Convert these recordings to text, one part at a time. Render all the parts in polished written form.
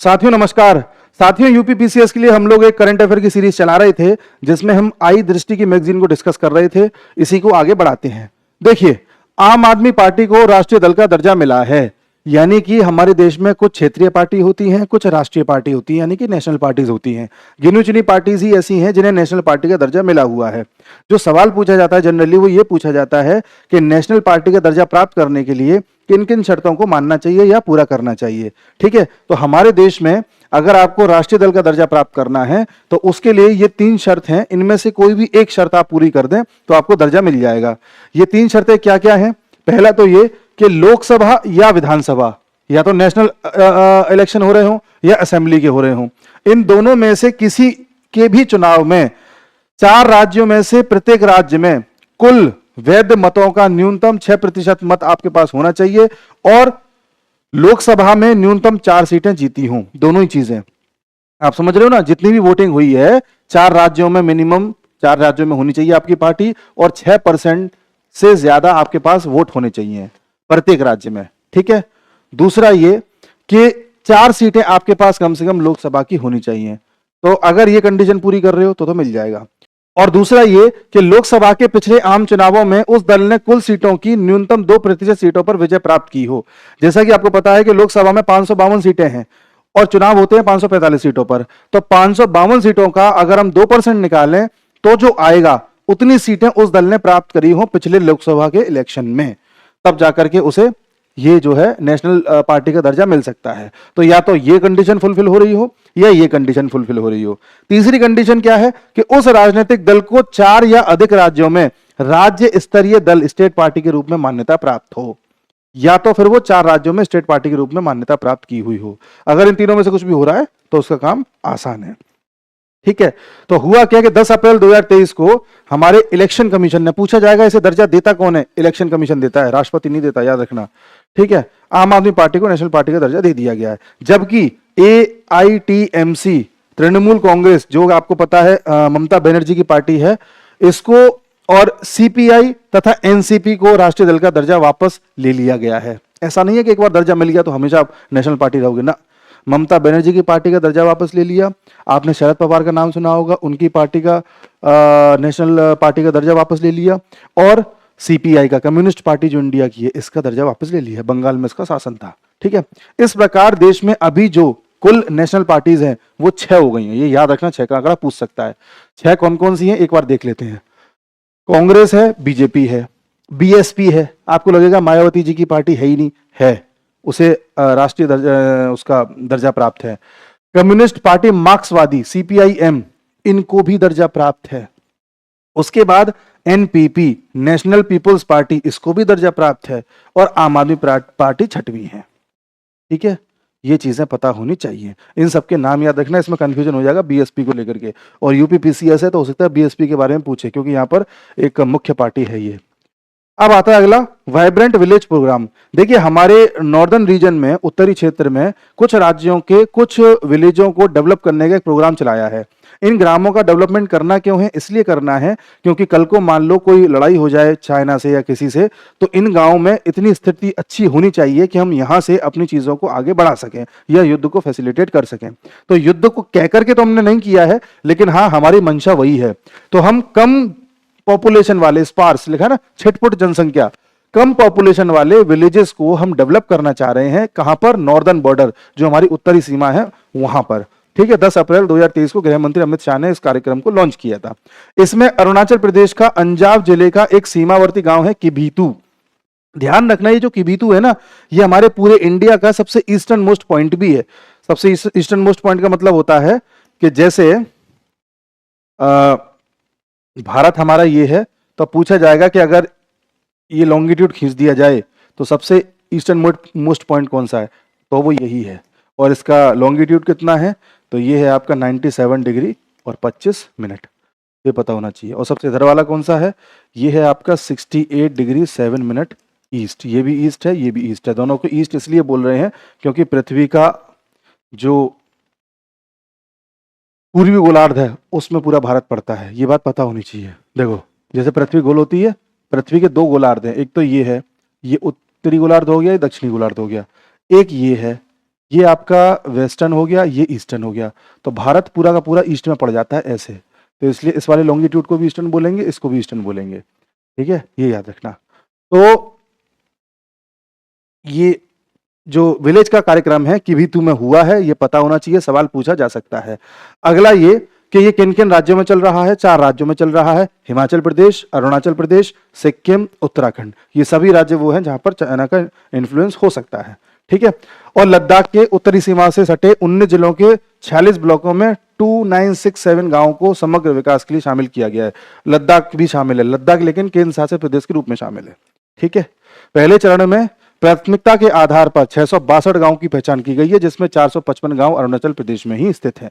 साथियों नमस्कार। साथियों यूपी पीसीएस के लिए हम लोग एक करंट अफेयर की सीरीज चला रहे थे जिसमें हम आई दृष्टि की मैगजीन को डिस्कस कर रहे थे। इसी को आगे बढ़ाते हैं। देखिए, आम आदमी पार्टी को राष्ट्रीय दल का दर्जा मिला है, यानी कि हमारे देश में कुछ क्षेत्रीय पार्टी होती हैं, कुछ राष्ट्रीय पार्टी होती है, यानी कि नेशनल पार्टीज होती हैं। गिनी चुनी पार्टीज ही ऐसी हैं जिन्हें नेशनल पार्टी का दर्जा मिला हुआ है। जो सवाल पूछा जाता है जनरली वो ये पूछा जाता है कि नेशनल पार्टी का दर्जा प्राप्त करने के लिए किन किन शर्तों को मानना चाहिए या पूरा करना चाहिए। ठीक है, तो हमारे देश में अगर आपको राष्ट्रीय दल का दर्जा प्राप्त करना है तो उसके लिए ये 3 शर्त हैं। इनमें से कोई भी एक शर्त आप पूरी कर दें तो आपको दर्जा मिल जाएगा। ये 3 शर्तें क्या क्या हैं? पहला तो ये कि लोकसभा या विधानसभा, या तो नेशनल इलेक्शन हो रहे हो या असेंबली के हो रहे हो, इन दोनों में से किसी के भी चुनाव में 4 राज्यों में से प्रत्येक राज्य में कुल वैध मतों का न्यूनतम 6% मत आपके पास होना चाहिए और लोकसभा में न्यूनतम 4 सीटें जीती हों। दोनों ही चीजें आप समझ रहे हो ना। जितनी भी वोटिंग हुई है 4 राज्यों में, मिनिमम 4 राज्यों में होनी चाहिए आपकी पार्टी और 6% से ज्यादा आपके पास वोट होने चाहिए प्रत्येक राज्य में। ठीक है। दूसरा ये कि 4 सीटें आपके पास कम से कम लोकसभा की होनी चाहिए। तो अगर ये कंडीशन पूरी कर रहे हो तो मिल जाएगा। और दूसरा ये कि लोकसभा के पिछले आम चुनावों में उस दल ने कुल सीटों की न्यूनतम 2% सीटों पर विजय प्राप्त की हो। जैसा कि आपको पता है कि लोकसभा में 552 सीटें हैं और चुनाव होते हैं 545 सीटों पर। तो 552 सीटों का अगर हम 2% निकालें तो जो आएगा उतनी सीटें उस दल ने प्राप्त करी हो पिछले लोकसभा के इलेक्शन में, तब जाकर के उसे ये जो है नेशनल पार्टी का दर्जा मिल सकता है। तो या तो ये कंडीशन फुलफिल हो रही हो या ये कंडीशन फुलफिल हो रही हो। तीसरी कंडीशन क्या है कि उस राजनीतिक दल को 4 या अधिक राज्यों में राज्य स्तरीय दल, स्टेट पार्टी के रूप में मान्यता प्राप्त हो, या तो फिर वो 4 राज्यों में स्टेट पार्टी के रूप में मान्यता प्राप्त की हुई हो। अगर इन तीनों में से कुछ भी हो रहा है तो उसका काम आसान है। ठीक है। तो हुआ क्या कि 10 अप्रैल 2023 को हमारे इलेक्शन कमीशन ने, पूछा जाएगा इसे दर्जा देता कौन है? इलेक्शन कमीशन देता है, राष्ट्रपति नहीं देता, याद रखना। ठीक है। आम आदमी पार्टी को नेशनल पार्टी का दर्जा दे दिया गया है, जबकि AITMC, तृणमूल कांग्रेस, जो आपको पता है ममता बनर्जी की पार्टी है, इसको और CPI तथा NCP को राष्ट्रीय दल का दर्जा वापस ले लिया गया है। ऐसा नहीं है कि एक बार दर्जा मिल गया तो हमेशा आप नेशनल पार्टी रहोगे ना। ममता बनर्जी की पार्टी का दर्जा वापस ले लिया। आपने शरद पवार का नाम सुना होगा, उनकी पार्टी का नेशनल पार्टी का दर्जा वापस ले लिया। और CPI का, कम्युनिस्ट पार्टी जो इंडिया की है, इसका दर्जा वापस ले लिया। बंगाल में इसका शासन था। ठीक है। इस प्रकार देश में अभी जो कुल नेशनल पार्टीज हैं वो 6 हो गई हैं। ये याद रखना, 6 का आंकड़ा पूछ सकता है। 6 कौन कौन सी हैं एक बार देख लेते हैं। कांग्रेस है, BJP है, BSP है। आपको लगेगा मायावती जी की पार्टी है ही नहीं, है, उसे राष्ट्रीय दर्जा, उसका दर्जा प्राप्त है। कम्युनिस्ट पार्टी मार्क्सवादी CPIM, इनको भी दर्जा प्राप्त है। उसके बाद NPP, नेशनल पीपुल्स पार्टी, इसको भी दर्जा प्राप्त है। और आम आदमी पार्टी 6वीं है। ठीक है। ये चीजें पता होनी चाहिए। इन सबके नाम याद रखना, इसमें कंफ्यूजन हो जाएगा BSP को लेकर के। और यूपी PCS है तो हो सकता है BSP के बारे में पूछे, क्योंकि यहां पर एक मुख्य पार्टी है ये। अब आता है अगला, वाइब्रेंट विलेज प्रोग्राम। देखिए, हमारे नॉर्दर्न रीजन में, उत्तरी क्षेत्र में कुछ राज्यों के कुछ विलेजों को डेवलप करने का एक प्रोग्राम चलाया है। इन ग्रामों का डेवलपमेंट करना क्यों है? इसलिए करना है क्योंकि कल को मान लो कोई लड़ाई हो जाए चाइना से या किसी से, तो इन गांवों में इतनी स्थिति अच्छी होनी चाहिए कि हम यहां से अपनी चीजों को आगे बढ़ा सकें या युद्ध को फैसिलिटेट कर सकें। तो युद्ध को कह करके तो हमने नहीं किया है, लेकिन हाँ, हमारी मंशा वही है। तो हम कम पॉपुलेशन वाले, स्पार्स लिखा ना, छिटपुट जनसंख्या, कम पॉपुलेशन वाले विलेजेस को हम डेवलप करना चाह रहे हैं। कहां पर? नॉर्दर्न बॉर्डर, जो हमारी उत्तरी सीमा है, वहां पर। ठीक है। 10 अप्रैल 2023 को गृह मंत्री अमित शाह ने इस कार्यक्रम को लॉन्च किया था। इसमें अरुणाचल प्रदेश का अंजाव जिले का एक सीमावर्ती गांव है किबीतू। ध्यान रखना, ये जो किबीतू है ना, ये हमारे पूरे इंडिया का सबसे ईस्टर्न मोस्ट पॉइंट भी है। सबसे ईस्टर्न मोस्ट पॉइंट का मतलब होता है कि जैसे भारत हमारा ये है, तो पूछा जाएगा कि अगर ये लॉन्गिट्यूड खींच दिया जाए तो सबसे ईस्टर्न मोस्ट पॉइंट कौन सा है, तो वो यही है। और इसका लॉन्गिट्यूड कितना है? तो ये है आपका 97 डिग्री और 25 मिनट, ये पता होना चाहिए। और सबसे इधर वाला कौन सा है? ये है आपका 68 डिग्री 7 मिनट ईस्ट। ये भी ईस्ट है, ये भी ईस्ट है। दोनों को ईस्ट इसलिए बोल रहे हैं क्योंकि पृथ्वी का जो पूर्वी गोलार्ध है उसमें पूरा भारत पड़ता है। ये बात पता होनी चाहिए। देखो, जैसे पृथ्वी गोल होती है, पृथ्वी के 2 गोलार्ध हैं। एक तो ये है, ये उत्तरी गोलार्ध हो गया, ये दक्षिणी गोलार्ध हो गया। एक ये है, ये आपका वेस्टर्न हो गया, ये ईस्टर्न हो गया, तो भारत पूरा का पूरा ईस्ट में पड़ जाता है ऐसे। तो इसलिए इस वाले लॉन्गिट्यूड को भी ईस्टर्न बोलेंगे, इसको भी ईस्टर्न बोलेंगे, ठीक है, ये याद रखना। तो ये जो विलेज का कार्यक्रम है कि भी तुम्हें हुआ है, ये पता होना चाहिए, सवाल पूछा जा सकता है। अगला ये कि ये किन किन राज्यों में चल रहा है, 4 राज्यों में चल रहा है, हिमाचल प्रदेश, अरुणाचल प्रदेश, सिक्किम, उत्तराखंड। ये सभी राज्य वो हैं जहां पर चाइना का इन्फ्लुएंस हो सकता है, ठीक है। और लद्दाख के उत्तरी सीमा से सटे 19 जिलों के 46 ब्लॉकों में 2967 गांवों को समग्र विकास के लिए शामिल किया गया है। लद्दाख भी शामिल है, लद्दाख लेकिन केंद्र शासित प्रदेश के रूप में शामिल है, ठीक है। पहले चरण में प्राथमिकता के आधार पर 662 गांव की पहचान की गई है, जिसमें 455 गांव अरुणाचल प्रदेश में ही स्थित हैं।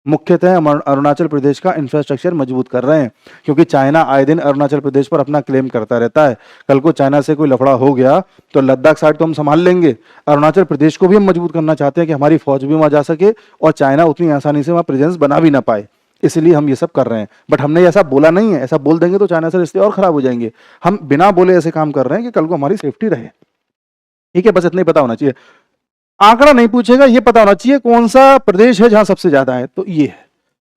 मुख्यतः हम अरुणाचल प्रदेश का इंफ्रास्ट्रक्चर मजबूत कर रहे हैं, क्योंकि चाइना आए दिन अरुणाचल प्रदेश पर अपना क्लेम करता रहता है। कल को चाइना से कोई लफड़ा हो गया तो लद्दाख साइड तो हम संभाल लेंगे, अरुणाचल प्रदेश को भी हम मजबूत करना चाहते हैं कि हमारी फौज भी वहां जा सके और चाइना उतनी आसानी से वहां प्रेजेंस बना भी ना पाए, इसलिए हम ये सब कर रहे हैं। बट हमने ऐसा बोला नहीं है, ऐसा बोल देंगे तो चाइना से रिश्ते और खराब हो जाएंगे। हम बिना बोले ऐसे काम कर रहे हैं कि कल को हमारी सेफ्टी रहे, ठीक है। बस इतना ही पता होना चाहिए, आंकड़ा नहीं पूछेगा, ये पता होना चाहिए कौन सा प्रदेश है जहां सबसे ज्यादा है, तो ये है,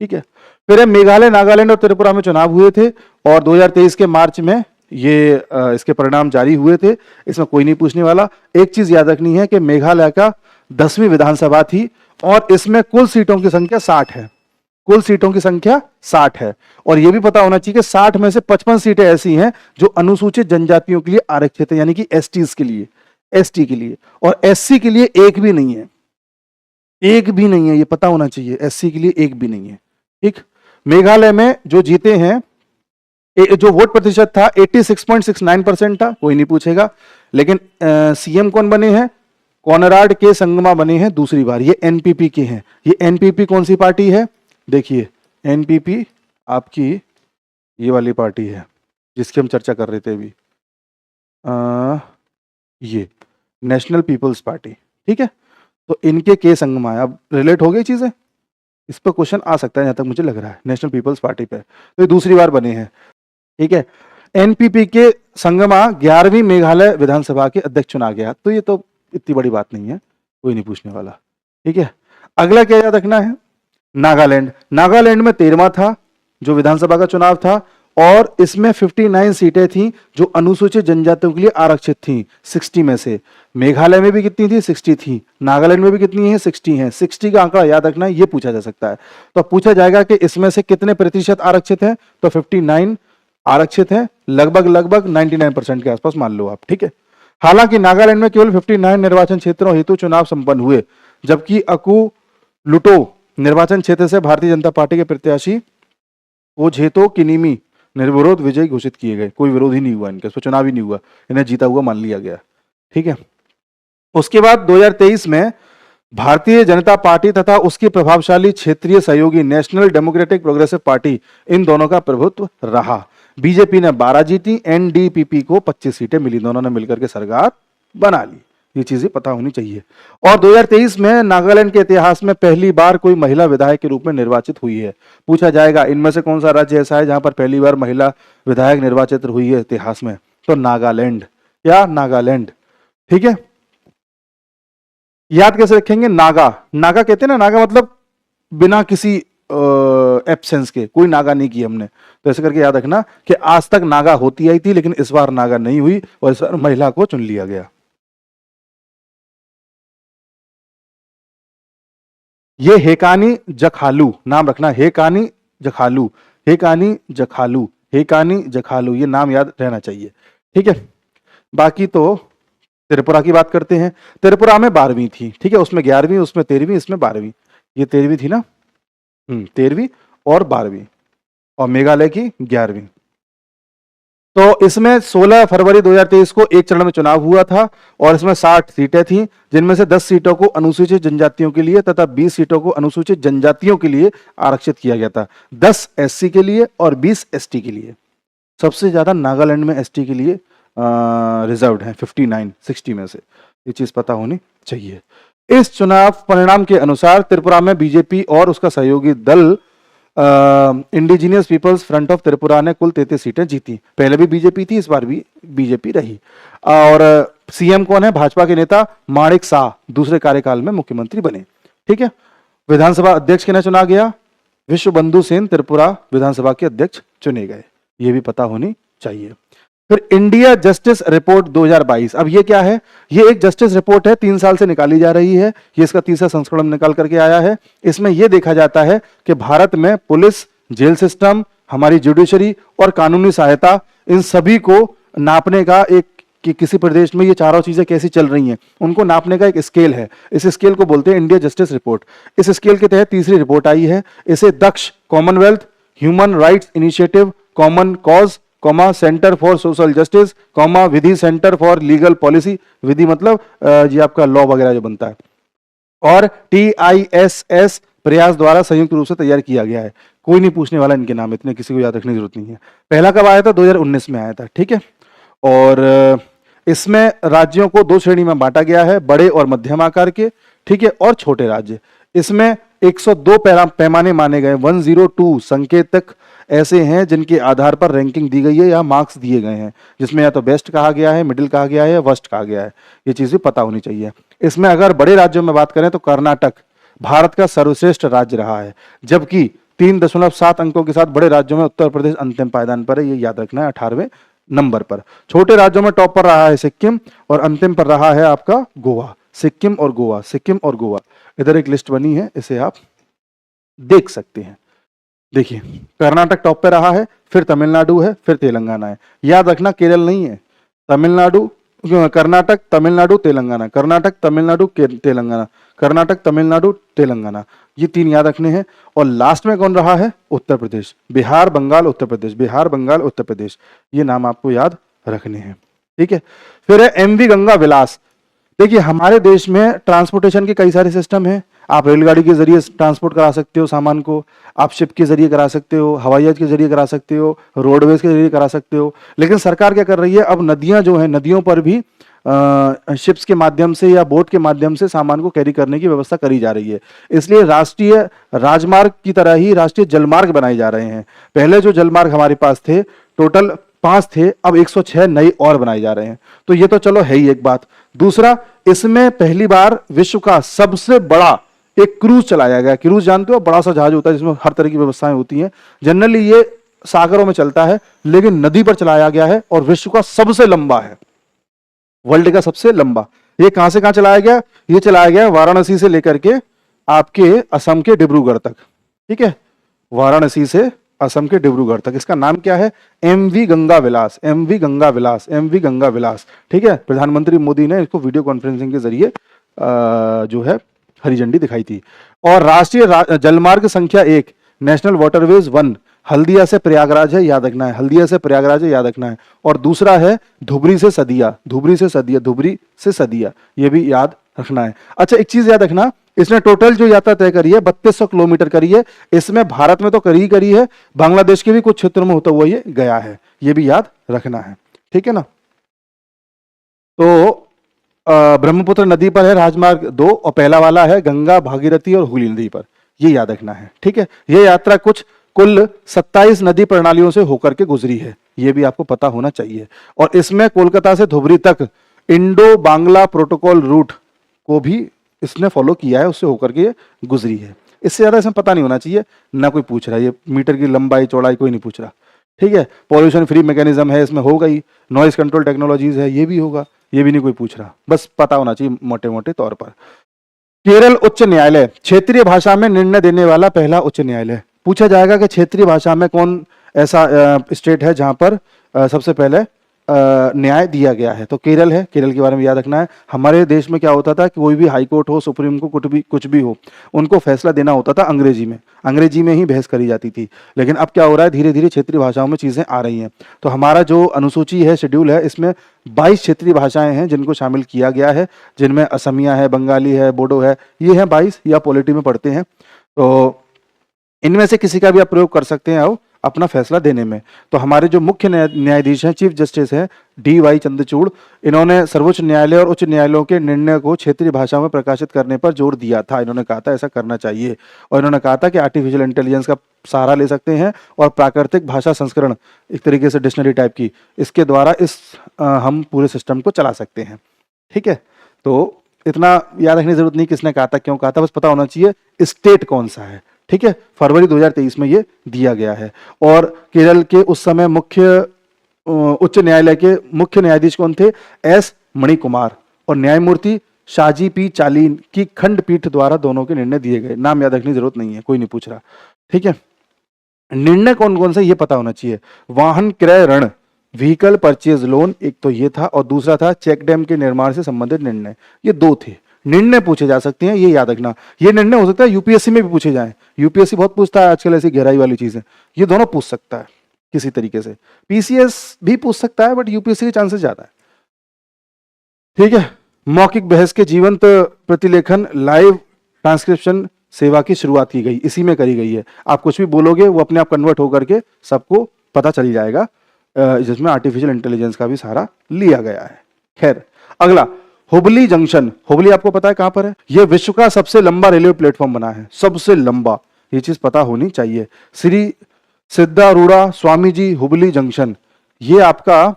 ठीक है। फिर है मेघालय, नागालैंड और त्रिपुरा में चुनाव हुए थे और 2023 के मार्च में ये इसके परिणाम जारी हुए थे, इसमें कोई नहीं पूछने वाला। एक चीज याद रखनी है कि मेघालय का 10वीं विधानसभा थी और इसमें कुल सीटों की संख्या 60 है, कुल सीटों की संख्या 60 है। और यह भी पता होना चाहिए कि 60 में से 55 सीटें ऐसी हैं जो अनुसूचित जनजातियों के लिए आरक्षित है, यानी कि एसटीज के लिए, एसटी के लिए, और एससी के लिए एक भी नहीं है, एक भी नहीं है, ये पता होना चाहिए, एससी के लिए एक भी नहीं है, ठीक। मेघालय में जो जीते हैं, जो वोट प्रतिशत था 86.69% था, कोई नहीं पूछेगा। लेकिन सीएम कौन बने हैं? कोनराड के संगमा बने हैं दूसरी बार, ये एनपीपी के हैं। ये एनपीपी कौन सी पार्टी है? देखिए, एनपीपी आपकी ये वाली पार्टी है जिसकी हम चर्चा कर रहे थे अभी, ये नेशनल पीपल्स पार्टी, ठीक है। तो इनके के संगमा है। अब रिलेट हो गई चीजें, इस पर क्वेश्चन आ सकता है जहां तक मुझे लग रहा है, नेशनल पीपल्स पार्टी पे, तो ये दूसरी बार बने हैं, ठीक है। एनपीपी के संगमा 11वीं मेघालय विधानसभा के अध्यक्ष चुना गया, तो ये तो इतनी बड़ी बात नहीं है, कोई नहीं पूछने वाला, ठीक है। अगला क्या याद रखना है? नागालैंड। नागालैंड में 13वां था जो विधानसभा का चुनाव था और इसमें 59 सीटें थी जो अनुसूचित जनजातियों के लिए आरक्षित थी 60 में से। मेघालय में भी कितनी थी? 60 थी। नागालैंड में भी कितनी है? 60 है। 60 का आंकड़ा याद रखना है, ये पूछा जा सकता है। तो पूछा जाएगा कि इसमें से कितने प्रतिशत आरक्षित है, तो 59 आरक्षित है, लगभग 99% के आसपास मान लो आप, ठीक है। हालांकि नागालैंड में केवल 59 निर्वाचन क्षेत्रों हेतु चुनाव संपन्न हुए, जबकि अकू लुटो निर्वाचन क्षेत्र से भारतीय जनता पार्टी के प्रत्याशी ओझेतो किनिमी निर्विरोध विजयी घोषित किए गए। कोई विरोध ही नहीं हुआ इनका, चुनाव ही नहीं हुआ, इन्हें जीता हुआ मान लिया गया, ठीक है। उसके बाद 2023 में भारतीय जनता पार्टी तथा उसकी प्रभावशाली क्षेत्रीय सहयोगी नेशनल डेमोक्रेटिक प्रोग्रेसिव पार्टी, इन दोनों का प्रभुत्व रहा। बीजेपी ने 12 जीती, एनडीपीपी को 25 सीटें मिली, दोनों ने मिलकर के सरकार बना ली। ये चीजें पता होनी चाहिए। और 2023 में नागालैंड के इतिहास में पहली बार कोई महिला विधायक के रूप में निर्वाचित हुई है। पूछा जाएगा इनमें से कौन सा राज्य ऐसा है जहां पर पहली बार महिला विधायक निर्वाचित हुई है इतिहास में, तो नागालैंड, या नागालैंड, ठीक है। याद कैसे रखेंगे? नागा, नागा कहते हैं ना, नागा मतलब बिना किसी एब्सेंस के, कोई नागा नहीं की हमने, तो ऐसे करके याद रखना कि आज तक नागा होती आई थी लेकिन इस बार नागा नहीं हुई और इस बार महिला को चुन लिया गया। ये हेकानी जखालू, नाम रखना, हेकानी जखालू, हेकानी जखालू, हेकानी जखालू, ये नाम याद रहना चाहिए, ठीक है। बाकी तो त्रिपुरा की बात करते हैं। त्रिपुरा में 12वीं थी, ठीक है, उसमें 11वीं, उसमें 13वीं, इसमें 12वीं। ये 13वीं थी ना, 13वीं और 12वीं, और मेघालय की 11वीं। तो इसमें 16 फरवरी 2023 को एक चरण में चुनाव हुआ था और इसमें 60 सीटें थी, जिनमें से 10 सीटों को अनुसूचित जनजातियों के लिए तथा 20 सीटों को अनुसूचित जनजातियों के लिए आरक्षित किया गया था। 10 एससी के लिए और 20 एसटी के लिए। सबसे ज्यादा नागालैंड में एसटी के लिए रिजर्व्ड है, 59 60 में से, ये चीज पता होनी चाहिए। इस चुनाव परिणाम के अनुसार त्रिपुरा में बीजेपी और उसका सहयोगी दल indigenous peoples front of Tripura ने कुल 33 सीटें जीती। पहले भी बीजेपी थी, इस बार भी बीजेपी रही। और सीएम कौन है? भाजपा के नेता माणिक शाह दूसरे कार्यकाल में मुख्यमंत्री बने। ठीक है। विधानसभा अध्यक्ष किन्हें चुना गया? विश्व बंधु सेन त्रिपुरा विधानसभा के अध्यक्ष चुने गए। ये भी पता होनी चाहिए। फिर इंडिया जस्टिस रिपोर्ट 2022। अब ये क्या है? ये एक जस्टिस रिपोर्ट है, 3 साल से निकाली जा रही है। ये इसका तीसरा संस्करण निकाल करके आया है। इसमें यह देखा जाता है कि भारत में पुलिस, जेल सिस्टम, हमारी जुडिशरी और कानूनी सहायता, इन सभी को नापने का एक, कि किसी प्रदेश में ये चारों चीजें कैसी चल रही हैं, उनको नापने का एक स्केल है। इस स्केल को बोलते हैं इंडिया जस्टिस रिपोर्ट। इस स्केल के तहत तीसरी रिपोर्ट आई है। इसे Daksh, Commonwealth, Human Rights Initiative, Common Cause, Centre for Social Justice, Vidhi Centre for Legal Policy, Vidhi मतलब ये आपका लॉ वगैरह जो बनता है, और TISS प्रयास द्वारा संयुक्त रूप से तैयार किया गया है। कोई नहीं पूछने वाला इनके नाम, इतने किसी को याद रखने की जरूरत नहीं है। पहला कब आया था? 2019 में आया था। ठीक है। और इसमें राज्यों को 2 श्रेणी में बांटा गया है, बड़े और मध्यम आकार के, ठीक है, और छोटे राज्य। इसमें 102 पैमाने माने गए, 102 संकेतक ऐसे हैं जिनके आधार पर रैंकिंग दी गई है या मार्क्स दिए गए हैं, जिसमें या तो बेस्ट कहा गया है, मिडिल कहा गया है या वर्स्ट कहा गया है। ये चीजें पता होनी चाहिए। इसमें अगर बड़े राज्यों में बात करें तो कर्नाटक भारत का सर्वश्रेष्ठ राज्य रहा है, जबकि 3.7 अंकों के साथ बड़े राज्यों में उत्तर प्रदेश अंतिम पायदान पर है। ये याद रखना है, 18वें नंबर पर। छोटे राज्यों में टॉप पर रहा है सिक्किम, और अंतिम पर रहा है आपका गोवा। सिक्किम और गोवा, सिक्किम और गोवा, इधर एक लिस्ट बनी है, इसे आप देख सकते हैं। देखिए, कर्नाटक टॉप पे रहा है, फिर तमिलनाडु है, फिर तेलंगाना है। याद रखना, केरल नहीं है, तमिलनाडु, कर्नाटक, तमिलनाडु, तेलंगाना, कर्नाटक, तमिलनाडु, तेलंगाना, कर्नाटक, तमिलनाडु, तेलंगाना, ये 3 याद रखने हैं। और लास्ट में कौन रहा है? उत्तर प्रदेश। बिहार, बंगाल, उत्तर प्रदेश, बिहार, बंगाल, उत्तर प्रदेश, ये नाम आपको याद रखने हैं। ठीक है। फिर है MV गंगा विलास। देखिए, हमारे देश में ट्रांसपोर्टेशन के कई सारे सिस्टम हैं। आप रेलगाड़ी के जरिए ट्रांसपोर्ट करा सकते हो सामान को, आप शिप के जरिए करा सकते हो, हवाई जहाज के जरिए करा सकते हो, रोडवेज के जरिए करा सकते हो। लेकिन सरकार क्या कर रही है? अब नदियां जो है, नदियों पर भी शिप्स के माध्यम से या बोट के माध्यम से सामान को कैरी करने की व्यवस्था करी जा रही है। इसलिए राष्ट्रीय राजमार्ग की तरह ही राष्ट्रीय जलमार्ग बनाए जा रहे हैं। पहले जो जलमार्ग हमारे पास थे, टोटल 5 थे, अब 106 नए और बनाए जा रहे हैं। तो ये तो चलो है ही एक बात। दूसरा, इसमें पहली बार विश्व का सबसे बड़ा एक क्रूज चलाया गया। क्रूज जानते हो, बड़ा सा जहाज होता है जिसमें हर तरह की व्यवस्थाएं होती हैं। जनरली ये सागरों में चलता है, लेकिन नदी पर चलाया गया है और विश्व का सबसे लंबा है, वर्ल्ड का सबसे लंबा। ये कहां से कहां चलाया गया? ये चलाया गया वाराणसी से लेकर के आपके असम के डिब्रूगढ़ तक। ठीक है, वाराणसी से असम के डिब्रूगढ़ तक। इसका नाम क्या है? MV गंगा विलास, MV गंगा विलास, MV गंगा विलास। ठीक है। प्रधानमंत्री मोदी ने इसको वीडियो कॉन्फ्रेंसिंग के जरिए जो है हरी झंडी दिखाई थी। और राष्ट्रीय जलमार्ग संख्या 1 नेशनल वाटरवेज 1 हल्दिया से प्रयागराज है, याद रखना है, हल्दिया से प्रयागराज है, याद रखना है। और दूसरा है धुबरी से सदिया, धुबरी से सदिया, धुबरी से सदिया, ये भी याद रखना है। अच्छा, एक चीज याद रखना, इसने टोटल जो यात्रा तय करी है 3200 किलोमीटर करी है। इसमें भारत में तो करी है, बांग्लादेश के भी कुछ क्षेत्रों में होता हुआ ये गया है, ये भी याद रखना है। ठीक है ना। तो ब्रह्मपुत्र नदी पर है राजमार्ग 2, और पहला वाला है गंगा, भागीरथी और हुगली नदी पर, ये याद रखना है। ठीक है। ये यात्रा कुल 27 नदी प्रणालियों से होकर के गुजरी है, ये भी आपको पता होना चाहिए। और इसमें कोलकाता से धुबरी तक इंडो बांग्ला प्रोटोकॉल रूट को भी इसने फॉलो किया है, उससे होकर के गुजरी है। इससे ज्यादा इसमें पता नहीं होना चाहिए, ना कोई पूछ रहा है, ये मीटर की लंबाई चौड़ाई कोई नहीं पूछ रहा। ठीक है। पॉल्यूशन फ्री मैकेनिज्म है, इसमें होगा ही। नॉइज कंट्रोल टेक्नोलॉजीज है, ये भी होगा, ये भी नहीं कोई पूछ रहा, बस पता होना चाहिए मोटे मोटे तौर पर। केरल उच्च न्यायालय क्षेत्रीय भाषा में निर्णय देने वाला पहला उच्च न्यायालय। पूछा जाएगा कि क्षेत्रीय भाषा में कौन ऐसा स्टेट है जहां पर सबसे पहले न्याय दिया गया है, तो केरल है। केरल के बारे में याद रखना है। हमारे देश में क्या होता था कि कोई भी हाई कोर्ट हो, सुप्रीम कोर्ट, कुछ भी हो, उनको फैसला देना होता था अंग्रेजी में ही बहस करी जाती थी। लेकिन अब क्या हो रहा है, धीरे धीरे क्षेत्रीय भाषाओं में चीजें आ रही हैं। तो हमारा जो अनुसूची है, शेड्यूल है, इसमें 22 क्षेत्रीय भाषाएं हैं जिनको शामिल किया गया है, जिनमें असमिया है, बंगाली है, बोडो है, ये है 22, या पॉलिटी में पढ़ते हैं। तो इनमें से किसी का भी आप प्रयोग कर सकते हैं। अपना फैसला देने में। तो हमारे जो मुख्य न्यायाधीश हैं, चीफ जस्टिस हैं DY चंद्रचूड़, इन्होंने सर्वोच्च न्यायालय और उच्च न्यायालयों के निर्णय को क्षेत्रीय भाषाओं में प्रकाशित करने पर जोर दिया था। इन्होंने कहा था ऐसा करना चाहिए, और इन्होंने कहा था कि आर्टिफिशियल इंटेलिजेंस का सहारा ले सकते हैं और प्राकृतिक भाषा संस्करण, एक तरीके से डिक्शनरी टाइप की, इसके द्वारा हम पूरे सिस्टम को चला सकते हैं। ठीक है, तो इतना याद रखने की जरूरत नहीं किसने कहा था, क्यों कहा था, बस पता होना चाहिए स्टेट कौन सा है। ठीक है, फरवरी 2023 में ये दिया गया है। और केरल के उस समय उच्च न्यायालय के मुख्य न्यायाधीश कौन थे? S मणिकुमार, और न्यायमूर्ति शाजी P चालीन की खंडपीठ द्वारा दोनों के निर्णय दिए गए। नाम याद रखने की जरूरत नहीं है, कोई नहीं पूछ रहा। ठीक है, निर्णय कौन कौन से ये पता होना चाहिए। वाहन क्रय ऋण, व्हीकल परचेज लोन, एक तो ये था, और दूसरा था चेक डैम के निर्माण से संबंधित निर्णय। ये दो थे निर्णय पूछे जा सकते हैं, ये याद रखना। ये निर्णय हो सकता है यूपीएससी में भी पूछे जाए, यूपीएससी बहुत पूछता है आजकल ऐसी गहराई वाली चीजें, ये दोनों पूछ सकता है किसी तरीके से। पीसीएस भी पूछ सकता है, बट यूपीएससी के चांसेस ज्यादा है। ठीक है, मौखिक बहस के जीवंत प्रतिलेखन, लाइव ट्रांसक्रिप्शन सेवा की शुरुआत की गई, इसी में करी गई है। आप कुछ भी बोलोगे वो अपने आप कन्वर्ट होकर के सबको पता चल जाएगा, जिसमें आर्टिफिशियल इंटेलिजेंस का भी सहारा लिया गया है। खैर, अगला हुबली जंक्शन। हुबली आपको पता है कहां पर है? यह विश्व का सबसे लंबा रेलवे प्लेटफॉर्म बना है, सबसे लंबा, ये चीज पता होनी चाहिए। श्री सिद्धारूढ़ा स्वामी जी हुबली जंक्शन, ये आपका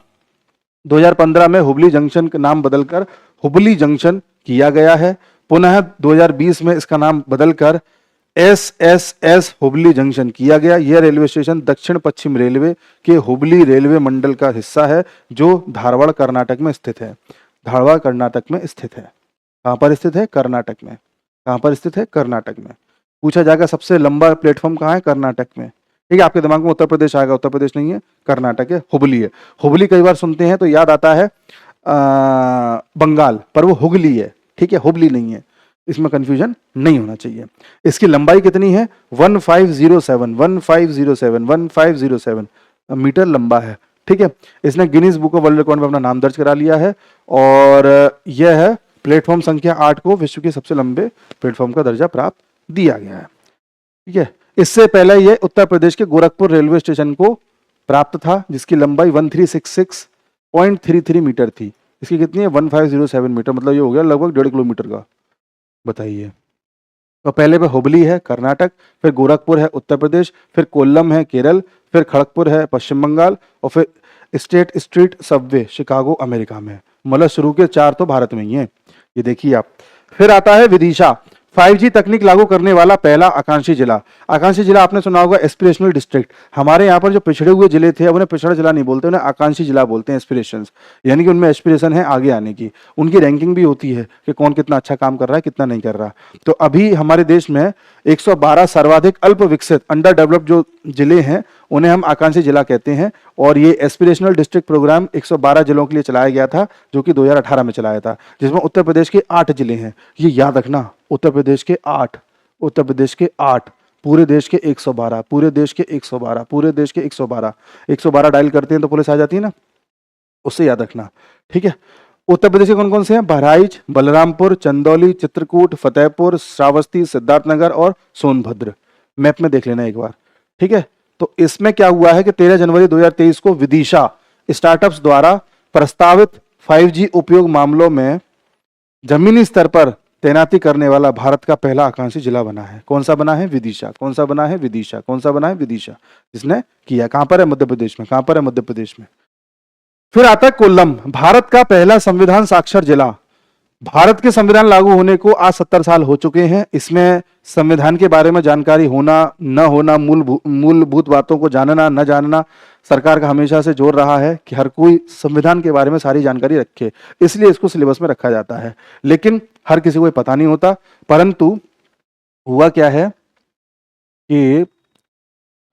2015 में हुबली जंक्शन का नाम बदलकर हुबली जंक्शन किया गया है। पुनः 2020 में इसका नाम बदलकर SSS हुबली जंक्शन किया गया। यह रेलवे स्टेशन दक्षिण पश्चिम रेलवे के हुबली रेलवे मंडल का हिस्सा है, जो धारवाड़ कर्नाटक में स्थित है। धारवाड़ कर्नाटक में स्थित है। कहां पर स्थित है? कर्नाटक में। कहां पर स्थित है? कर्नाटक में। पूछा जाएगा सबसे लंबा प्लेटफॉर्म कहां है? कर्नाटक में। ठीक है, आपके दिमाग में उत्तर प्रदेश आएगा, उत्तर प्रदेश नहीं है, कर्नाटक है, हुबली है। हुबली कई बार सुनते हैं तो याद आता है बंगाल, पर वो हुगली है। ठीक है, हुबली नहीं है, इसमें कंफ्यूजन नहीं होना चाहिए। इसकी लंबाई कितनी है? 1507 मीटर लंबा है। ठीक है, इसने Guinness book of world record में अपना नाम दर्ज करा लिया है, और यह है प्लेटफॉर्म संख्या 8 को विश्व के सबसे लंबे प्लेटफॉर्म का दर्जा प्राप्त दिया गया है। ठीक है, इससे पहले यह उत्तर प्रदेश के गोरखपुर रेलवे स्टेशन को प्राप्त था, जिसकी लंबाई 1366.33 मीटर थी। इसकी कितनी है? 1507 मीटर, मतलब ये हो गया लगभग 1.5 किलोमीटर का। बताइए, तो पहले पे हुबली है कर्नाटक, फिर गोरखपुर है उत्तर प्रदेश, फिर कोल्लम है केरल, फिर खड़गपुर है पश्चिम बंगाल, और फिर state street Subway Chicago America में। मतलब शुरू के 4 तो भारत में ही है, ये देखिए आप। फिर आता है विदिशा, 5G तकनीक लागू करने वाला पहला आकांक्षी जिला। आकांक्षी जिला आपने सुना होगा एस्पिरेशनल डिस्ट्रिक्ट। हमारे यहाँ पर जो पिछड़े हुए जिले थे, अब उन्हें पिछड़ा जिला नहीं बोलते, उन्हें आकांक्षी जिला बोलते हैं। एस्पिरेशंस यानी कि उनमें एस्पिरेशन है आगे आने की, उनकी रैंकिंग भी होती है कि कौन कितना अच्छा काम कर रहा है, कितना नहीं कर रहा। तो अभी हमारे देश में 112 सर्वाधिक अल्प विकसित अंडर डेवलप्ड जो जिले हैं, उन्हें हम आकांक्षी जिला कहते हैं। और ये एस्पिरेशनल डिस्ट्रिक्ट प्रोग्राम 112 जिलों के लिए चलाया गया था, जो कि 2018 में चलाया था, जिसमें उत्तर प्रदेश के 8 जिले हैं। ये याद रखना, उत्तर प्रदेश के 8, उत्तर प्रदेश के 8, पूरे देश के 112, पूरे देश के 112, पूरे देश के 112। 112 डायल करते हैं तो पुलिस आ जाती है ना, उससे याद रखना। ठीक है, उत्तर प्रदेश के कौन कौन से हैं? बहराइच, बलरामपुर, चंदौली, चित्रकूट, फतेहपुर, श्रावस्ती, सिद्धार्थनगर और सोनभद्र। मैप में देख लेना एक बार। ठीक है, तो इसमें क्या हुआ है कि 13 जनवरी 2023 को विदिशा स्टार्टअप्स द्वारा प्रस्तावित 5G उपयोग मामलों में जमीनी स्तर पर तैनाती करने वाला भारत का पहला आकांक्षी जिला बना है। कौन सा बना है? विदिशा। कौन सा बना है? विदिशा। कौन सा बना है? विदिशा। जिसने किया कहां पर है? मध्य प्रदेश में। कहां पर है? मध्य प्रदेश में। फिर आता है कोल्लम, भारत का पहला संविधान साक्षर जिला। भारत के संविधान लागू होने को आज 70 साल हो चुके हैं। इसमें संविधान के बारे में जानकारी होना न होना, मूलभूत बातों को जानना न जानना, सरकार का हमेशा से जोर रहा है कि हर कोई संविधान के बारे में सारी जानकारी रखे, इसलिए इसको सिलेबस में रखा जाता है। लेकिन हर किसी को ये पता नहीं होता। परंतु हुआ क्या है कि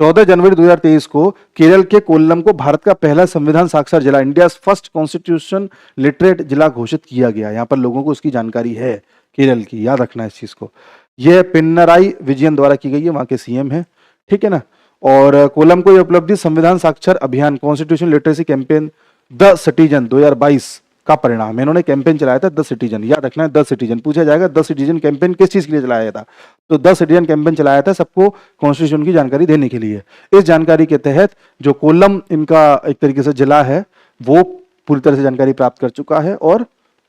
14 जनवरी 2023 को केरल के कोल्लम को भारत का पहला संविधान साक्षर जिला, इंडिया फर्स्ट कॉन्स्टिट्यूशन लिटरेट जिला घोषित किया गया। यहाँ पर लोगों को इसकी जानकारी है, केरल की, याद रखना इस चीज को। यह पिन्नराई विजयन द्वारा की गई है, वहां के सीएम है। ठीक है ना। और कोल्लम को यह उपलब्धि संविधान साक्षर अभियान, constitution literacy campaign the citizen 2022 का परिणाम है। इन्होंने कैंपेन चलाया था द सिटीजन, याद रखना है द सिटीजन। पूछा जाएगा द सिटीजन कैंपेन किस चीज के लिए चलाया था, तो 10 सिटीजन कैंपेन चलाया था सबको कॉन्स्टिट्यूशन की जानकारी देने के लिए। इस जानकारी के तहत जो कोल्लम इनका एक तरीके से जिला है वो पूरी तरह से जानकारी प्राप्त कर चुका है और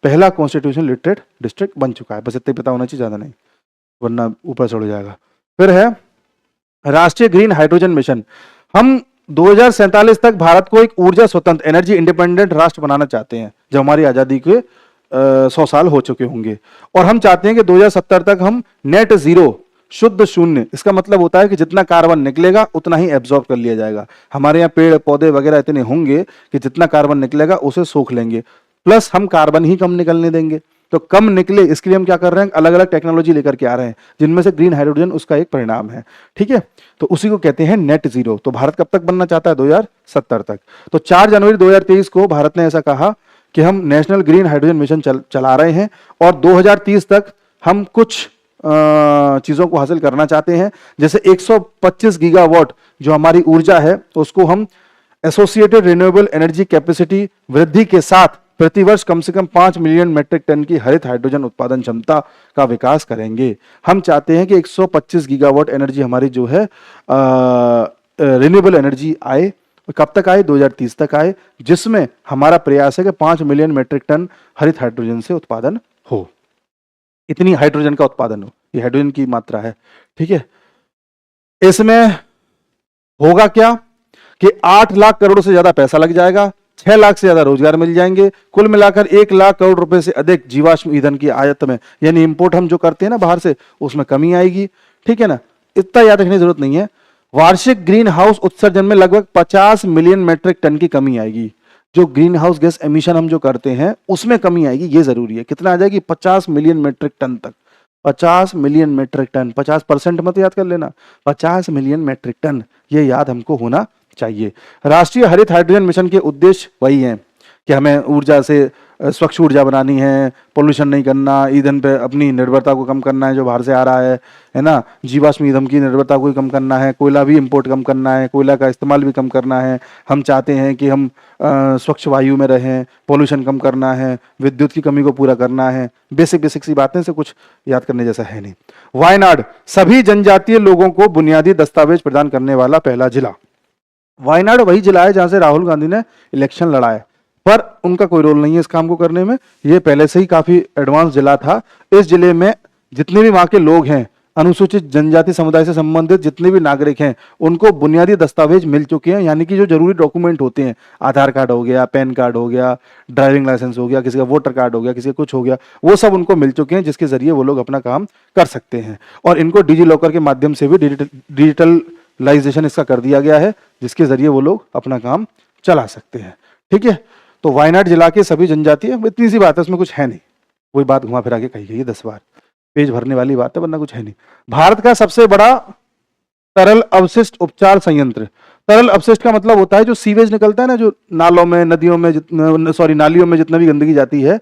पहला कॉन्स्टिट्यूशन लिटरेट डिस्ट्रिक्ट बन चुका है। बस इतना पता होना चाहिए, ज्यादा नहीं, वरना ऊपर चढ़ जाएगा। फिर है राष्ट्रीय ग्रीन हाइड्रोजन मिशन। हम 2047 तक भारत को एक ऊर्जा स्वतंत्र एनर्जी इंडिपेंडेंट राष्ट्र बनाना चाहते हैं, जब हमारी आजादी के 100 साल हो चुके होंगे। और हम चाहते हैं कि 2070 तक हम नेट जीरो, शुद्ध शून्य। इसका मतलब होता है कि जितना कार्बन निकलेगा उतना ही एब्जॉर्ब कर लिया जाएगा। हमारे यहाँ पेड़ पौधे वगैरह इतने होंगे कि जितना कार्बन निकलेगा उसे सोख लेंगे, प्लस हम कार्बन ही कम निकलने देंगे। तो कम निकले इसके लिए हम क्या कर रहे हैं, अलग अलग टेक्नोलॉजी लेकर के आ रहे हैं, जिनमें से ग्रीन हाइड्रोजन उसका एक परिणाम है। ठीक है, तो उसी को कहते हैं नेट जीरो। तो भारत कब तक बनना चाहता है, 2070 तक। तो 4 जनवरी 2023 को भारत ने ऐसा कहा कि हम नेशनल ग्रीन हाइड्रोजन मिशन चला रहे हैं और 2030 तक हम कुछ चीजों को हासिल करना चाहते हैं। जैसे 125 गीगावाट जो हमारी ऊर्जा है उसको हम एसोसिएटेड रिन्यूएबल एनर्जी कैपेसिटी वृद्धि के साथ प्रतिवर्ष कम से कम 5 मिलियन मेट्रिक टन की हरित हाइड्रोजन उत्पादन क्षमता का विकास करेंगे। हम चाहते हैं कि 125 गीगावाट एनर्जी हमारी जो है रिन्यूएबल एनर्जी आए। कब तक आए, 2030 तक आए, जिसमें हमारा प्रयास है कि 5 मिलियन मेट्रिक टन हरित हाइड्रोजन से उत्पादन हो, इतनी हाइड्रोजन का उत्पादन हो। ये हाइड्रोजन की मात्रा है। ठीक है, इसमें होगा क्या कि 8 लाख करोड़ से ज्यादा पैसा लग जाएगा, 6 लाख से ज्यादा रोजगार मिल जाएंगे, कुल मिलाकर 1 लाख करोड़ रुपए से अधिक जीवाश्म ईंधन की आयात में, यानी इंपोर्ट हम जो करते हैं ना बाहर से, उसमें कमी आएगी। ठीक है ना, इतना याद रखने की जरूरत नहीं है। वार्षिक ग्रीन हाउस उत्सर्जन में लगभग 50 मिलियन मेट्रिक टन की कमी आएगी। जो ग्रीन हाउस गैस एमिशन हम जो करते हैं उसमें कमी आएगी, ये जरूरी है। कितना आ जाएगी, 50 मिलियन मेट्रिक टन तक। 50 मिलियन मेट्रिक टन, 50% मत याद कर लेना, 50 मिलियन मेट्रिक टन, ये याद हमको होना चाहिए। राष्ट्रीय हरित हाइड्रोजन मिशन के उद्देश्य वही हैं कि हमें ऊर्जा से स्वच्छ ऊर्जा बनानी है, पोल्यूशन नहीं करना, ईंधन पे अपनी निर्भरता को कम करना है जो बाहर से आ रहा है ना, जीवाश्म ईंधन की निर्भरता को कम करना है, कोयला भी इंपोर्ट कम करना है, कोयला का इस्तेमाल भी कम करना है। हम चाहते हैं कि हम स्वच्छ वायु में रहें, पोल्यूशन कम करना है, विद्युत की कमी को पूरा करना है। बेसिक सी बातें से कुछ याद करने जैसा है नहीं। वायनाड सभी जनजातीय लोगों को बुनियादी दस्तावेज प्रदान करने वाला पहला जिला। वायनाड वही जिला है जहां से राहुल गांधी ने इलेक्शन लड़ा है, पर उनका कोई रोल नहीं है इस काम को करने में। ये पहले से ही काफी एडवांस जिला था। इस जिले में जितने भी वहां के लोग हैं, अनुसूचित जनजाति समुदाय से संबंधित जितने भी नागरिक हैं, उनको बुनियादी दस्तावेज मिल चुके हैं। यानी कि जो जरूरी डॉक्यूमेंट होते हैं, आधार कार्ड हो गया, पैन कार्ड हो गया, ड्राइविंग लाइसेंस हो गया, किसी का वोटर कार्ड हो गया, किसी का कुछ हो गया, वो सब उनको मिल चुके हैं, जिसके जरिए वो लोग अपना काम कर सकते हैं। और इनको डिजी लॉकर के माध्यम से भी डिजिटलाइजेशन इसका कर दिया गया है, जिसके जरिए वो लोग अपना काम चला सकते हैं। ठीक है, तो वायनाड जिला के सभी जनजाति, इतनी सी बात है, उसमें कुछ है नहीं, वही बात घुमा फिरा के कही गई है 10 बार, पेज भरने वाली बात है, वरना कुछ है नहीं। भारत का सबसे बड़ा तरल अवशिष्ट उपचार संयंत्र। तरल अवशिष्ट का मतलब होता है जो सीवेज निकलता है ना, जो नालों में, नदियों में, नालियों में जितना भी गंदगी जाती है,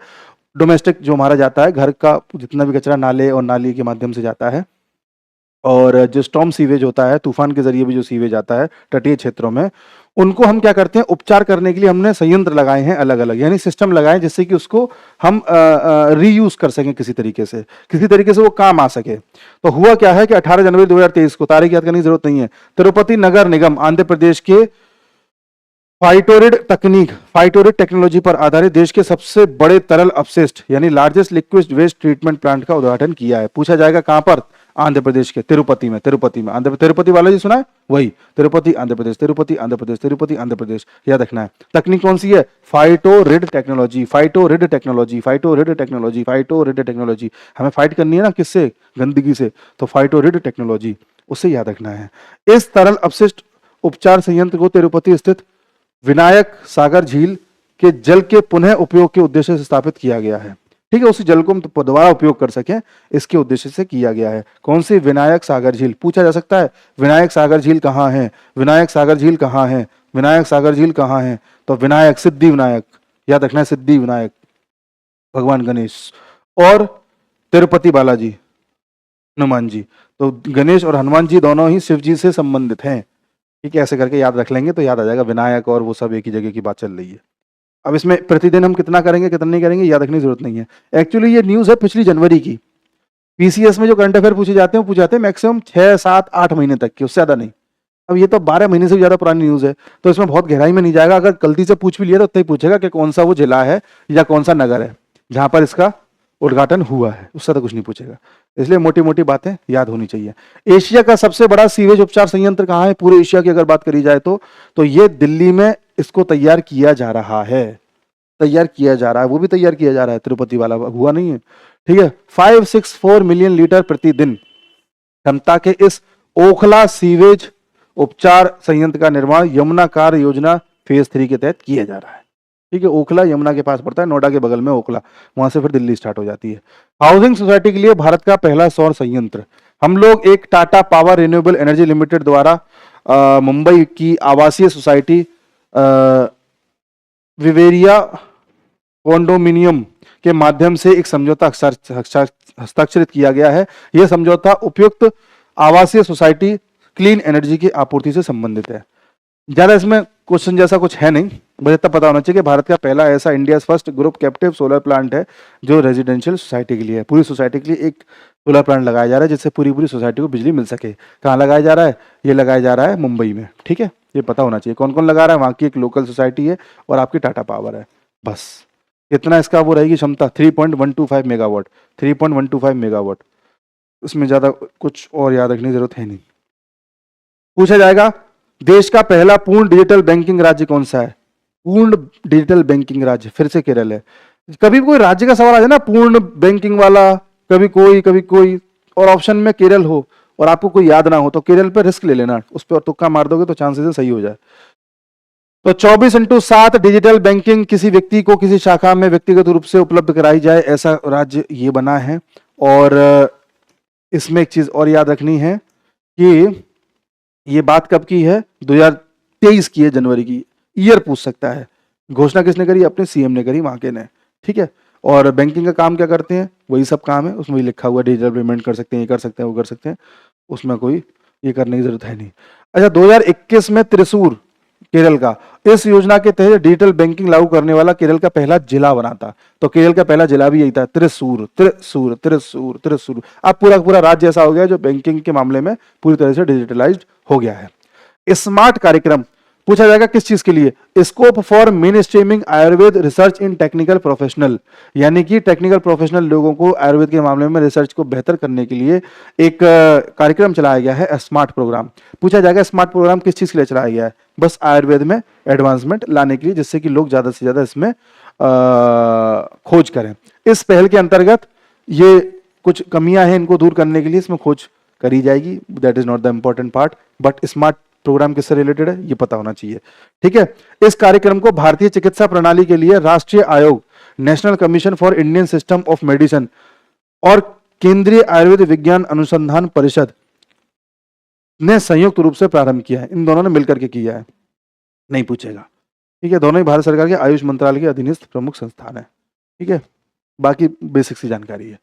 डोमेस्टिक जो हमारा जाता है, घर का जितना भी कचरा नाले और नाली के माध्यम से जाता है, और जो स्टॉर्म सीवेज होता है, तूफान के जरिए भी जो सीवेज आता है तटीय क्षेत्रों में, उनको हम क्या करते हैं, उपचार करने के लिए हमने संयंत्र लगाए हैं अलग अलग, यानी सिस्टम लगाए जिससे कि उसको हम रीयूज कर सकें, किसी तरीके से वो काम आ सके। तो हुआ क्या है कि 18 जनवरी 2023 को, तारीख याद करने की जरूरत नहीं है, तिरुपति नगर निगम आंध्र प्रदेश के फाइटोरिड टेक्नोलॉजी पर आधारित देश के सबसे बड़े तरल अपशिष्ट यानी largest liquid waste treatment plant का उद्घाटन किया है। पूछा जाएगा कहां पर, आंध्र प्रदेश के तिरुपति में। तिरुपति वाला जी सुना है, वही तिरुपति आंध्र प्रदेश, तिरुपति आंध्र प्रदेश, तिरुपति आंध्र प्रदेश, याद रखना है। तकनीक कौन सी है, फाइटोरिड टेक्नोलॉजी। हमें फाइट करनी है ना, किससे, गंदगी से, तो फाइटोरिड टेक्नोलॉजी, उससे याद रखना है। इस तरल अपशिष्ट उपचार संयंत्र को तिरुपति स्थित विनायक सागर झील के जल के पुनः उपयोग के उद्देश्य से स्थापित किया गया है। ठीक है, उसी जल को हम दोबारा उपयोग कर सकें, इसके उद्देश्य से किया गया है। कौन सी, विनायक सागर झील। पूछा जा सकता है विनायक सागर झील कहाँ है, विनायक सागर झील कहाँ है, विनायक सागर झील कहाँ है, तो विनायक, सिद्धि विनायक, याद रखना है, सिद्धि विनायक भगवान गणेश, और तिरुपति बालाजी हनुमान जी। तो गणेश और हनुमान जी दोनों ही शिव जी से संबंधित हैं। ठीक है, ऐसे करके याद रख लेंगे तो याद आ जाएगा, विनायक और वो सब एक ही जगह की बात चल रही है। अब इसमें प्रतिदिन हम कितना करेंगे कितना नहीं करेंगे याद रखने की जरूरत नहीं है। एक्चुअली ये न्यूज है पिछली जनवरी की, पीसीएस में जो करंट अफेयर पूछे जाते हैं वो पूछे जाते हैं मैक्सिमम 6, 7, 8 महीने तक के, उससे ज्यादा नहीं। अब ये तो 12 महीने से भी ज्यादा पुरानी न्यूज है, तो इसमें बहुत गहराई में नहीं जाएगा। अगर गलती से पूछ भी लिया तो उतना ही पूछेगा कि कौन सा वो जिला है या कौन सा नगर है जहां पर इसका उद्घाटन हुआ है, उससे तो कुछ नहीं पूछेगा। इसलिए मोटी मोटी बातें याद होनी चाहिए। एशिया का सबसे बड़ा सीवेज उपचार संयंत्र कहाँ है पूरे एशिया की अगर बात करी जाए तो ये दिल्ली में इसको तैयार किया जा रहा है, तैयार किया जा रहा है, वो भी तैयार किया जा रहा है, तिरुपति वाला हुआ नहीं है, ठीक है। 564 मिलियन लीटर प्रतिदिन क्षमता के इस ओखला सीवेज उपचार संयंत्र का निर्माण यमुना कार्य योजना फेज 3 के तहत किया जा रहा है, ठीक है। ओखला यमुना के पास पड़ता है, नोएडा के बगल में ओखला, वहां से फिर दिल्ली स्टार्ट हो जाती है। हाउसिंग सोसाइटी के लिए भारत का पहला सौर संयंत्र, हम लोग एक Tata power renewable energy limited द्वारा मुंबई की आवासीय सोसाइटी विवेरिया कॉन्डोमिनियम के माध्यम से एक समझौता हस्ताक्षरित किया गया है। यह समझौता उपयुक्त आवासीय सोसाइटी क्लीन एनर्जी की आपूर्ति से संबंधित है। ज्यादा इसमें क्वेश्चन जैसा कुछ है नहीं, बस इतना पता होना चाहिए कि भारत का पहला ऐसा India first group captive solar plant है जो रेजिडेंशियल सोसाइटी के लिए है। पूरी सोसाइटी के लिए एक सोलर प्लांट लगाया जा रहा है जिससे पूरी पूरी सोसाइटी को बिजली मिल सके। कहाँ लगाया जा रहा है? ये लगाया जा रहा है मुंबई में, ठीक है। ये पता होना चाहिए कौन कौन लगा रहा है। वहाँ की एक लोकल सोसाइटी है और आपकी टाटा पावर है। बस इतना इसका वो रहेगी क्षमता 3.125 मेगावाट, 3.125 मेगावाट। इसमें ज़्यादा कुछ और याद रखने की जरूरत है नहीं। पूछा जाएगा देश का पहला पूर्ण डिजिटल बैंकिंग राज्य कौन सा है? पूर्ण डिजिटल बैंकिंग राज्य फिर से केरल है। कभी भी कोई राज्य का सवाल आ जाए ना पूर्ण बैंकिंग वाला, कभी कोई और ऑप्शन में केरल हो और आपको कोई याद ना हो तो केरल पे रिस्क ले लेना, उस पर तुक्का मार दोगे तो चांसेस है सही हो जाए। तो 24/7 डिजिटल बैंकिंग किसी व्यक्ति को किसी शाखा में व्यक्तिगत रूप से उपलब्ध कराई जाए, ऐसा राज्य ये बना है। और इसमें एक चीज और याद रखनी है कि ये बात कब की है? 2023 की है, जनवरी की। ईयर पूछ सकता है। घोषणा किसने करी? अपने सीएम ने करी, वहां के ने, ठीक है। और बैंकिंग का काम क्या करते हैं? वही सब काम है, उसमें लिखा हुआ डिजिटल पेमेंट कर सकते हैं, ये कर सकते हैं, वो कर सकते हैं, उसमें कोई ये करने की जरूरत है नहीं। अच्छा, 2021 में त्रिशूर केरल का इस योजना के तहत डिजिटल बैंकिंग लागू करने वाला केरल का पहला जिला बना था। तो केरल का पहला जिला भी यही था, त्रिशूर त्रिशूर त्रिशूर त्रिशूर। अब पूरा पूरा राज्य ऐसा हो गया जो बैंकिंग के मामले में पूरी तरह से डिजिटलाइज्ड हो गया है। स्मार्ट कार्यक्रम पूछा जाएगा किस चीज के लिए? Scope for main streaming Ayurveda research in technical professional, यानी कि टेक्निकल प्रोफेशनल लोगों को आयुर्वेद के मामले में रिसर्च को बेहतर करने के लिए एक कार्यक्रम चलाया गया है, स्मार्ट प्रोग्राम। पूछा जाएगा स्मार्ट प्रोग्राम किस चीज के लिए चलाया गया है? बस आयुर्वेद में एडवांसमेंट लाने के लिए, जिससे कि लोग ज्यादा से ज्यादा इसमें खोज करें। इस पहल के अंतर्गत ये कुछ कमियां हैं, इनको दूर करने के लिए इसमें खोज करी जाएगी। That is not the important part, but smart program किससे रिलेटेड है ये पता होना चाहिए, ठीक है। इस कार्यक्रम को भारतीय चिकित्सा प्रणाली के लिए राष्ट्रीय आयोग, national commission for Indian system of medicine और केंद्रीय आयुर्वेद विज्ञान अनुसंधान परिषद ने संयुक्त रूप से प्रारंभ किया है। इन दोनों ने मिलकर के किया है, नहीं पूछेगा, ठीक है। दोनों ही भारत सरकार के आयुष मंत्रालय के अधीनस्थ प्रमुख संस्थान है, ठीक है। बाकी बेसिक सी जानकारी है,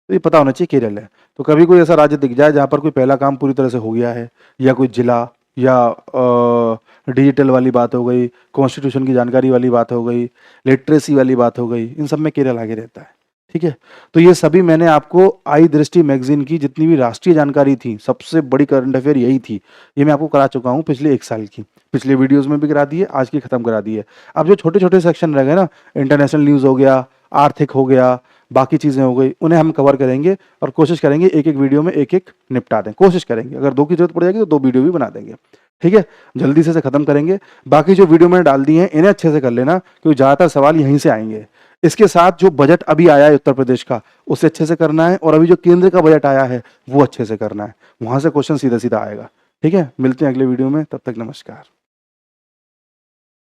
तो ये पता होना चाहिए केरल है। तो कभी कोई ऐसा राज्य दिख जाए जहां पर कोई पहला काम पूरी तरह से हो गया है, या कोई जिला, या डिजिटल वाली बात हो गई, कॉन्स्टिट्यूशन की जानकारी वाली बात हो गई, लिटरेसी वाली बात हो गई, इन सब में केरल आगे रहता है, ठीक है। तो ये सभी मैंने आपको आई दृष्टि मैगजीन की जितनी भी राष्ट्रीय जानकारी थी, सबसे बड़ी करंट अफेयर यही थी, ये मैं आपको करा चुका हूँ पिछले 1 साल की। पिछले वीडियोस में भी करा दी है, आज की खत्म करा दी है। अब जो छोटे छोटे सेक्शन रह गए ना, इंटरनेशनल न्यूज हो गया, आर्थिक हो गया, बाकी चीजें हो गई, उन्हें हम कवर करेंगे और कोशिश करेंगे एक एक वीडियो में एक एक निपटा दें। कोशिश करेंगे, अगर 2 की जरूरत पड़ जाएगी तो 2 वीडियो भी बना देंगे, ठीक है। जल्दी से खत्म करेंगे। बाकी जो वीडियो मैंने डाल दी हैं इन्हें अच्छे से कर लेना, क्योंकि ज्यादातर सवाल यहीं से आएंगे। इसके साथ जो बजट अभी आया है उत्तर प्रदेश का, उसे अच्छे से करना है, और अभी जो केंद्र का बजट आया है वो अच्छे से करना है। वहां से क्वेश्चन सीधा सीधा आएगा, ठीक है। मिलते हैं अगले वीडियो में, तब तक नमस्कार।